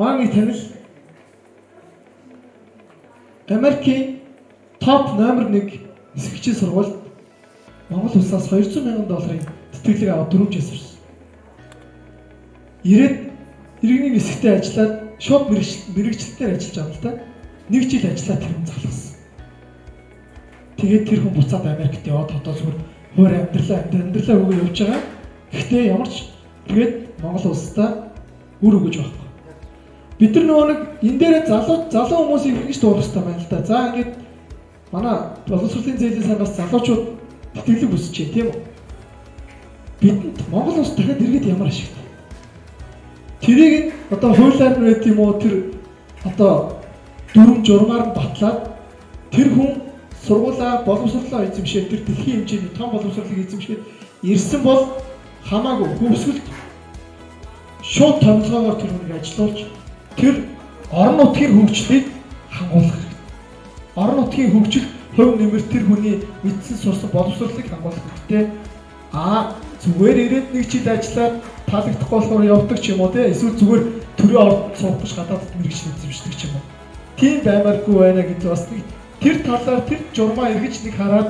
Магийн танил Америкийн топ номер 1 эсвэгчийн сургуульд Монгол улсаас $200,000 тэтгэлэг аваад 4 жил сурсан. Ирээд иргэний нисгтээ ажиллаад шууд мэрэгчлэлээр ажиллаж байгаа л да. 1 жил ажиллаад тэр хүн залгасан. Тэгээд тэр хүн буцаад Америкт яваад одоо зүгээр хуур амьдралаа өгөө явж байгаа. Гэхдээ ямар ч тэгээд Монгол улстай үр өгөж байхгүй. Бид нар нөгөө нэг энэ дээр залуу хүмүүсийг ингэж дуулах хэрэгтэй байна л да. За ингээд манай боловсролын зээлийн санаас залуучууд тэтгэлэг өсөж байна тийм үү? Бидэнд Монгол улс дахиад иргэд ямар ашигтай. Тэрийг одоо хуулиар нь байт юм уу тэр одоо дүрм журмаар батлаад тэр хүн сургуулаа боловсрлоо эзэмшээд тэр дэлхийн хэмжээний том боловсрлыг эзэмшээд ирсэн бол хамаагүй хөвсгөлд шууд томилгоогоор тэр хүнийг ажилуулж тэр орон нутгийн хөгжлийг хангуулах хэрэгтэй. Орон нутгийн хөгжил хувь нэмэр тэр хүний мэдсэн сурсан боловсрлыг хангуулах хэрэгтэй. Зүгээр ирээд 1 жил ажиллаад таалагдахгүй болохоор явдаг ч юм уу те эсвэл зүгээр төрийн ордонд суух гэж гадаадд мэрэгчлэн эзэмшдэг ч юм уу. Тийм баймааргүй байна гэж бас тэр талаар тэр журмаа эргэж нэг хараад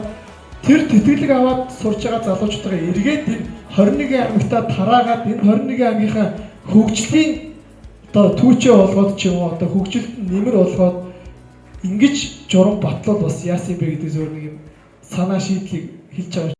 тэр тэтгэлэг аваад сурж байгаа залуучуудаа эргээд энэ 21 аймагтаа тараагаад энэ 21 аймгийнхаа хөгжлийн одоо түүчээ болгоод ч юм уу одоо хөгжилд нэмэр болгоод ингэж журам батлал бас яасан бэ гэдэг зөвөр нэг юм санаа шийдлийг хэлж байгаа.